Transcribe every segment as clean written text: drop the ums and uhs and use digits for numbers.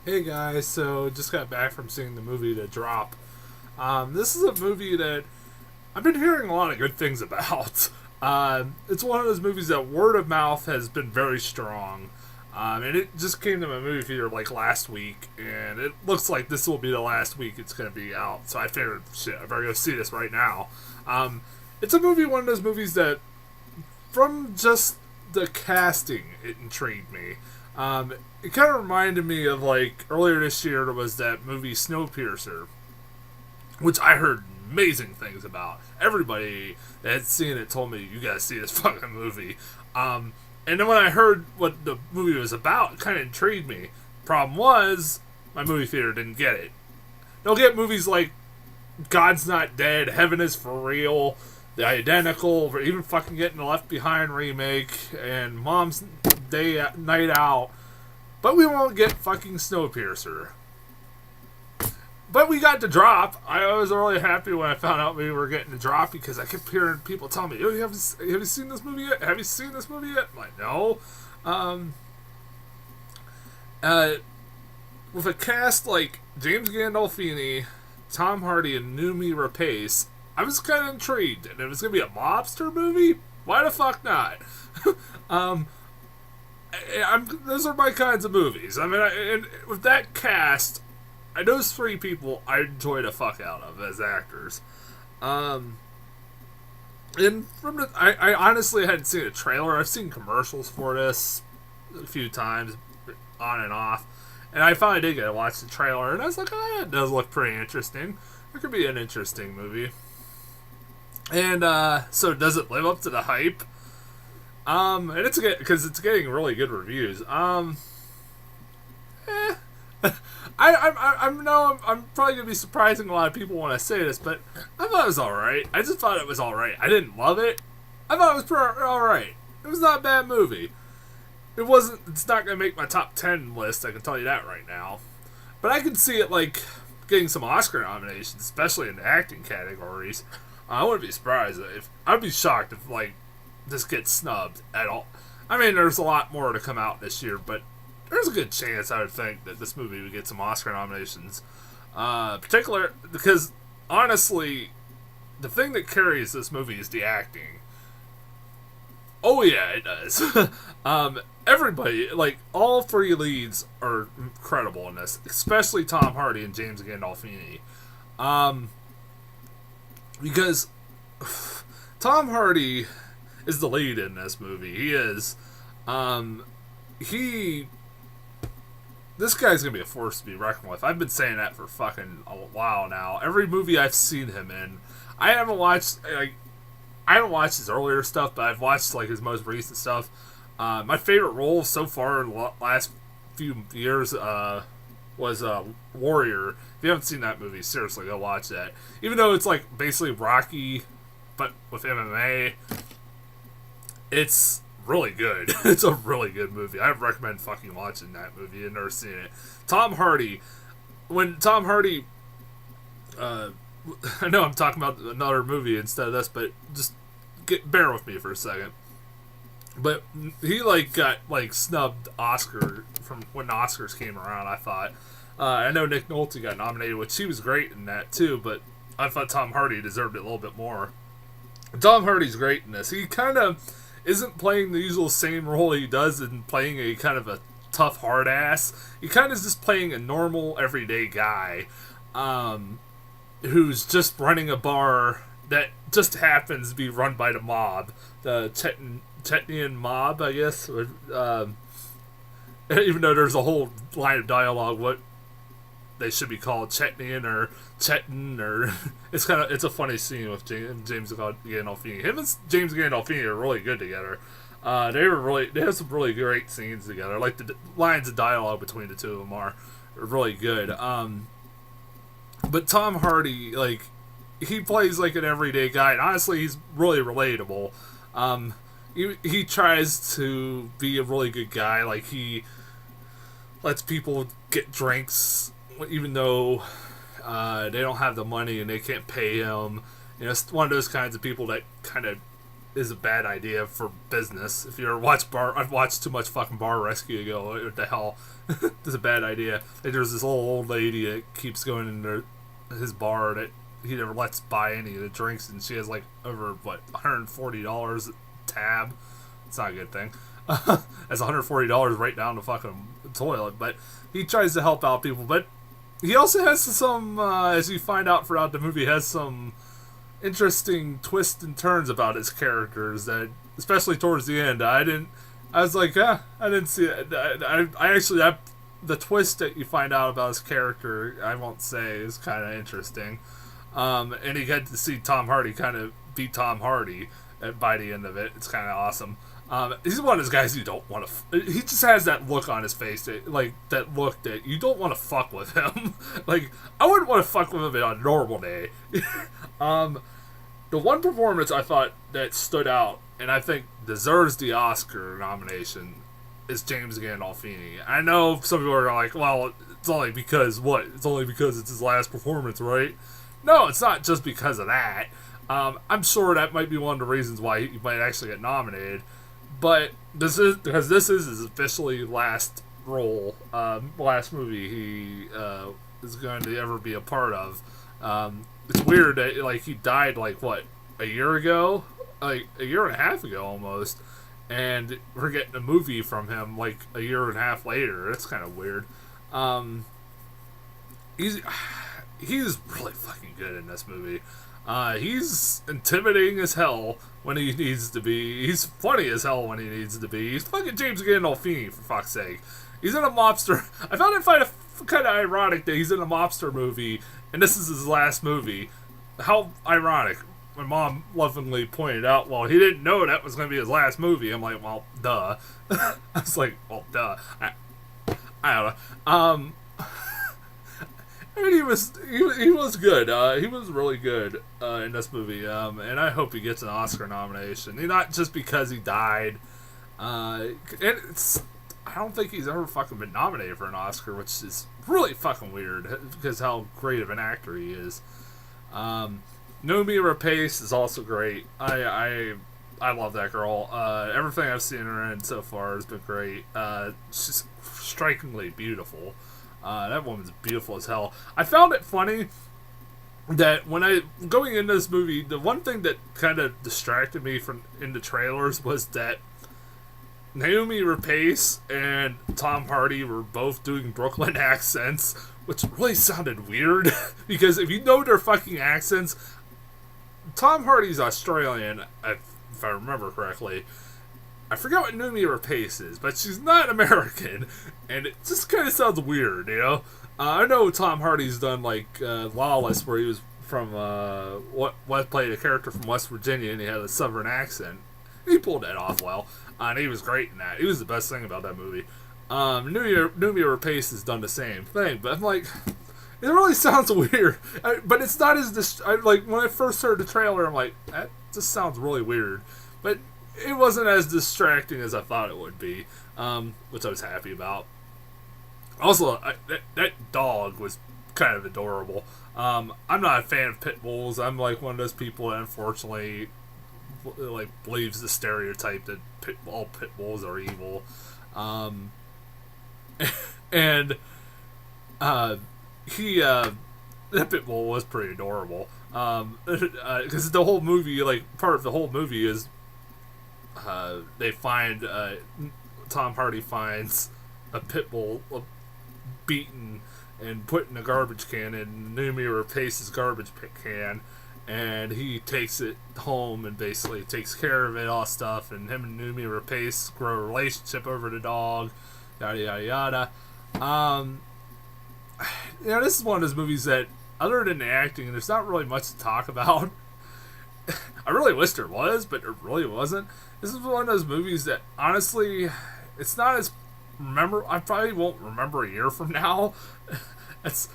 Hey guys, so just got back from seeing the movie The Drop. This is a movie that I've been hearing a lot of good things about. It's one of those movies that word of mouth has been very strong. And it just came to my movie theater like last week, and it looks like this will be the last week it's going to be out. So I figured, shit, I better go see this right now. It's a movie, one of those movies that, from just the casting, it intrigued me. It kind of reminded me of like earlier this year there was that movie Snowpiercer, which I heard amazing things about. Everybody that had seen it told me you gotta see this fucking movie. And then when I heard what the movie was about, it kind of intrigued me. Problem was, my movie theater didn't get it. They'll get movies like God's Not Dead, Heaven is for Real, The Identical, or even fucking getting the Left Behind remake, and Mom's Night Out. But we won't get fucking Snowpiercer. But we got The Drop. I was really happy when I found out we were getting The Drop because I kept hearing people tell me, "Oh, have you seen this movie yet? Have you seen this movie yet?" I'm like, no. With a cast like James Gandolfini, Tom Hardy, and Noomi Rapace, I was kind of intrigued. And if it's going to be a mobster movie, why the fuck not? Those are my kinds of movies. I mean, and with that cast, those three people I enjoy the fuck out of as actors. And I honestly hadn't seen a trailer. I've seen commercials for this a few times, on and off. And I finally did get to watch the trailer, and I was like, oh, it does look pretty interesting. It could be an interesting movie. And so does it live up to the hype? And it's because it's getting really good reviews. I'm probably gonna be surprising a lot of people when I say this, but I thought it was alright. I just thought it was alright. I didn't love it. I thought it was alright. It was not a bad movie. It's not gonna make my top 10 list, I can tell you that right now. But I can see it like getting some Oscar nominations, especially in the acting categories. I wouldn't be surprised I'd be shocked if like this gets snubbed at all. I mean, there's a lot more to come out this year, but there's a good chance I would think that this movie would get some Oscar nominations. Particular because honestly, the thing that carries this movie is the acting. Oh yeah, it does. Everybody, like all three leads, are incredible in this, especially Tom Hardy and James Gandolfini. Because Tom Hardy is the lead in this movie. He is. This guy's gonna be a force to be reckoned with. I've been saying that for fucking a while now. Every movie I've seen him in, I haven't watched his earlier stuff, but I've watched like his most recent stuff. My favorite role so far in the last few years was Warrior. If you haven't seen that movie, seriously, go watch that. Even though it's like basically Rocky, but with MMA, it's really good. It's a really good movie. I recommend fucking watching that movie. You've never seen it. Tom Hardy, I know I'm talking about another movie instead of this, but just bear with me for a second. But he like got like snubbed Oscar from when the Oscars came around. I thought. I know Nick Nolte got nominated, which he was great in that too. But I thought Tom Hardy deserved it a little bit more. Tom Hardy's great in this. He kind of isn't playing the usual same role he does in playing a kind of a tough hard ass. He kind of is just playing a normal everyday guy, who's just running a bar that just happens to be run by the mob, the Chetnian mob, I guess. Even though there's a whole line of dialogue what they should be called, Chetnian or Chetin, or it's a funny scene with James Gandolfini. Him and James Gandolfini are really good together. They have some really great scenes together. Like the lines of dialogue between the two of them are really good. But Tom Hardy, like, he plays like an everyday guy, and honestly, he's really relatable. He tries to be a really good guy. Like, he lets people get drinks even though they don't have the money and they can't pay him. You know, it's one of those kinds of people that kind of is a bad idea for business. If you ever watch I've watched too much fucking Bar Rescue to go, what the hell? This is a bad idea. Like, there's this old lady that keeps going into his bar that he never lets buy any of the drinks, and she has like over $140 tab. It's not a good thing. That's $140 right down the fucking toilet. But he tries to help out people, but he also has some, as you find out throughout the movie, has some interesting twists and turns about his characters that, especially towards the end, I was like, I didn't see it. The twist that you find out about his character, I won't say, is kind of interesting. And you get to see Tom Hardy kind of beat Tom Hardy by the end of it. It's kind of awesome. He's one of those guys you don't want to. He just has that look on his face, that look that you don't want to fuck with him. Like, I wouldn't want to fuck with him on a normal day. The one performance I thought that stood out, and I think deserves the Oscar nomination, is James Gandolfini. I know some people are like, well, it's only because what? It's only because it's his last performance, right? No, it's not just because of that. I'm sure that might be one of the reasons why he might actually get nominated. But this is his officially last role, last movie he is going to ever be a part of. It's weird that he died a year ago, like a year and a half ago almost, and we're getting a movie from him like a year and a half later. It's kind of weird. He's really fucking good in this movie. He's intimidating as hell when he needs to be. He's funny as hell when he needs to be. He's fucking James Gandolfini, for fuck's sake. He's in a mobster. I found it kind of ironic that he's in a mobster movie, and this is his last movie. How ironic. My mom lovingly pointed out, well, he didn't know that was going to be his last movie. I'm like, well, duh. I was like, well, duh. I don't know. I mean, he was good. He was really good in this movie, and I hope he gets an Oscar nomination. Not just because he died. And I don't think he's ever fucking been nominated for an Oscar, which is really fucking weird because how great of an actor he is. Noomi Rapace is also great. I love that girl. Everything I've seen her in so far has been great. She's strikingly beautiful. That woman's beautiful as hell. I found it funny that going into this movie, the one thing that kind of distracted me from in the trailers was that Naomi Rapace and Tom Hardy were both doing Brooklyn accents, which really sounded weird because if you know their fucking accents, Tom Hardy's Australian, if I remember correctly. I forget what Noomi Rapace is, but she's not American, and it just kind of sounds weird, you know? I know Tom Hardy's done, Lawless, where he was from, played a character from West Virginia, and he had a southern accent. He pulled that off well, and he was great in that. He was the best thing about that movie. Noomi Rapace has done the same thing, but I'm like, it really sounds weird. But it's not as, when I first heard the trailer, I'm like, that just sounds really weird. But it wasn't as distracting as I thought it would be, which I was happy about. Also, that dog was kind of adorable. I'm not a fan of pit bulls. I'm like one of those people that unfortunately believes the stereotype that all pit bulls are evil. And that pit bull was pretty adorable. Because the whole movie, part of the whole movie is they find Tom Hardy finds a pit bull beaten and put in a garbage can in Noomi Rapace's garbage can, and he takes it home and basically takes care of it, all stuff, and him and Noomi Rapace grow a relationship over the dog, yada yada yada. This is one of those movies that, other than the acting, there's not really much to talk about. I really wish there was, but there really wasn't. This is one of those movies that, honestly, it's not as I probably won't remember a year from now. It's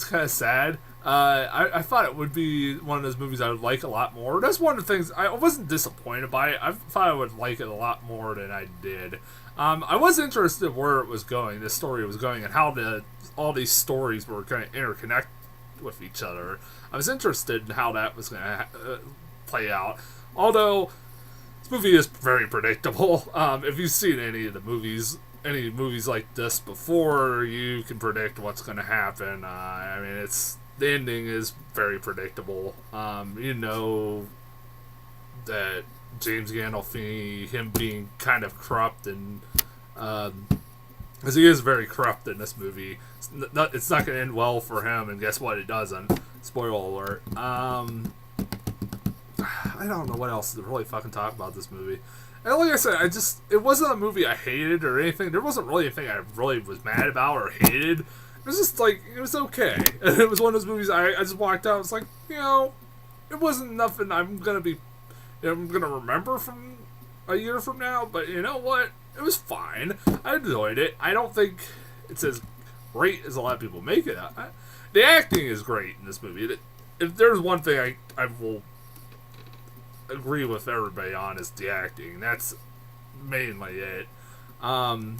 kind of sad. I thought it would be one of those movies I would like a lot more. That's one of the things, I wasn't disappointed by it. I thought I would like it a lot more than I did. I was interested in where it was going, this story was going, and how all these stories were going to interconnect with each other. I was interested in how that was going to play out. Although, This movie is very predictable. If you've seen any movies like this before, you can predict what's going to happen. I mean, the ending is very predictable. You know that James Gandolfini, him being kind of corrupt, and because he is very corrupt in this movie, it's not going to end well for him. And guess what? It doesn't. Spoiler alert. I don't know what else to really fucking talk about this movie. And like I said, it wasn't a movie I hated or anything. There wasn't really anything I really was mad about or hated. It was just like, it was okay. And it was one of those movies I just walked out. It's like, it wasn't nothing I'm going to remember from a year from now. But you know what? It was fine. I enjoyed it. I don't think it's as great as a lot of people make it. The acting is great in this movie. If there's one thing I will agree with everybody on, is the acting. That's mainly it. I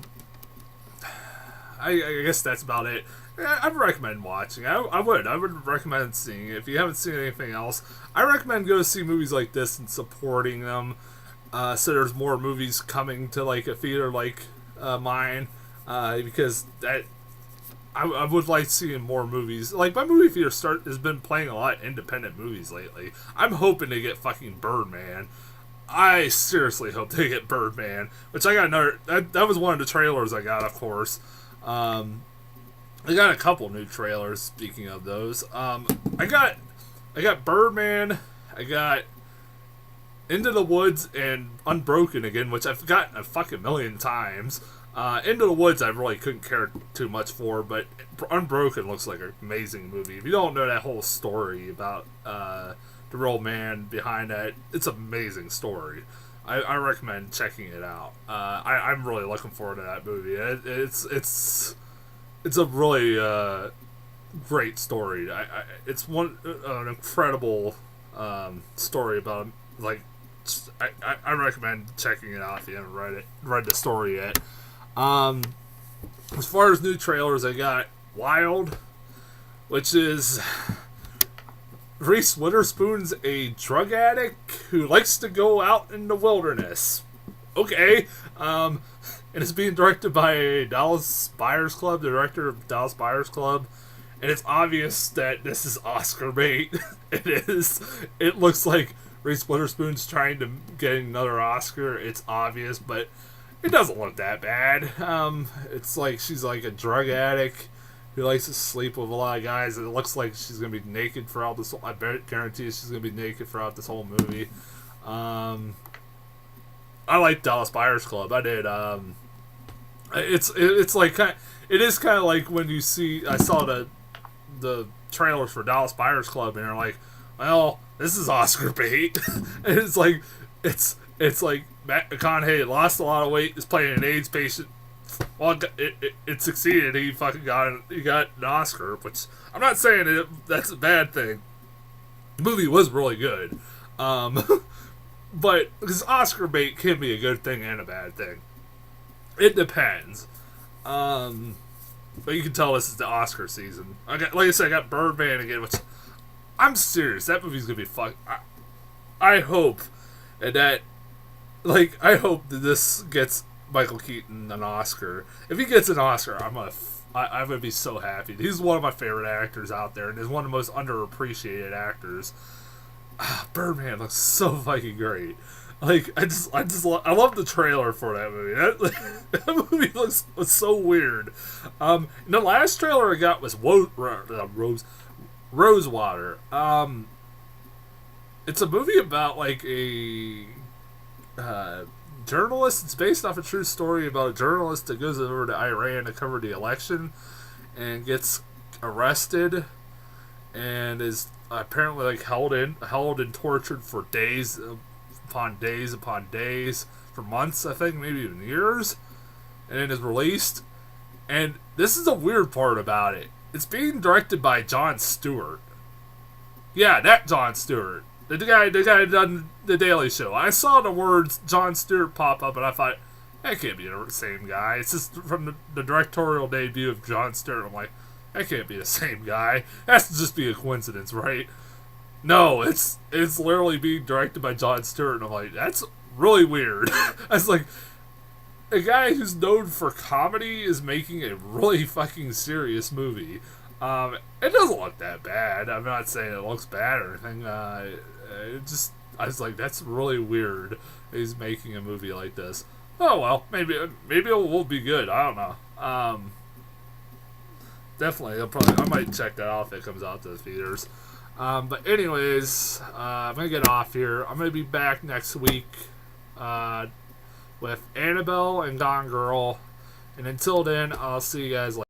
guess that's about it. I'd recommend watching. I would recommend seeing it. If you haven't seen anything else, I recommend go see movies like this and supporting them. So there's more movies coming to like a theater like mine, because I would like seeing more movies. Like, my movie theater has been playing a lot of independent movies lately. I'm hoping they get fucking Birdman. I seriously hope they get Birdman, which I got another. That was one of the trailers I got, of course. I got a couple new trailers. Speaking of those, I got Birdman. I got Into the Woods and Unbroken again, which I've gotten a fucking million times. Into the Woods I really couldn't care too much for, but Unbroken looks like an amazing movie. If you don't know that whole story about the real man behind that, it's an amazing story. I recommend checking it out. I'm really looking forward to that movie. It's a really great story. It's an incredible story about, like, I recommend checking it out if you haven't read the story yet. As far as new trailers, I got Wild, which is Reese Witherspoon's a drug addict who likes to go out in the wilderness. Okay. And it's being directed by Dallas Buyers Club, the director of Dallas Buyers Club. And it's obvious that this is Oscar bait. It is. It looks like Reese Witherspoon's trying to get another Oscar. It's obvious, but it doesn't look that bad. It's like she's like a drug addict who likes to sleep with a lot of guys. It looks like she's gonna be naked throughout this. I guarantee she's gonna be naked throughout this whole movie. I like Dallas Buyers Club. I did. It's like it is kind of like when you see. I saw the trailers for Dallas Buyers Club, and you're like, well, this is Oscar bait. And it's like Matt McConaughey lost a lot of weight, is playing an AIDS patient. Well, it succeeded. He fucking got an Oscar, which I'm not saying that's a bad thing. The movie was really good, but because Oscar bait can be a good thing and a bad thing. It depends. But you can tell this is the Oscar season. Like I said, I got Birdman again, which I'm serious. That movie's gonna be I hope that. Like, I hope that this gets Michael Keaton an Oscar. If he gets an Oscar, I'm gonna be so happy. He's one of my favorite actors out there, and is one of the most underappreciated actors. Birdman looks so fucking great. Like, I love the trailer for that movie. That movie looks so weird. The last trailer I got was Rosewater. It's a movie about like a journalist. It's based off a true story about a journalist that goes over to Iran to cover the election and gets arrested and is apparently like held and tortured for days upon days upon days, for months, I think, maybe even years, and then is released. And this is the weird part about it. It's being directed by Jon Stewart. Yeah, that Jon Stewart. The guy who done The Daily Show. I saw the words Jon Stewart pop up, and I thought, that can't be the same guy. It's just from the directorial debut of Jon Stewart. I'm like, that can't be the same guy. That has to just be a coincidence, right? No, it's literally being directed by Jon Stewart, and I'm like, really weird. I was like, a guy who's known for comedy is making a really fucking serious movie. It doesn't look that bad. I'm not saying it looks bad or anything. I was like, that's really weird. He's making a movie like this. Oh well, maybe it will be good. I don't know. Definitely, I might check that out if it comes out to the theaters. But anyways, I'm gonna get off here. I'm gonna be back next week with Annabelle and Gone Girl. And until then, I'll see you guys later.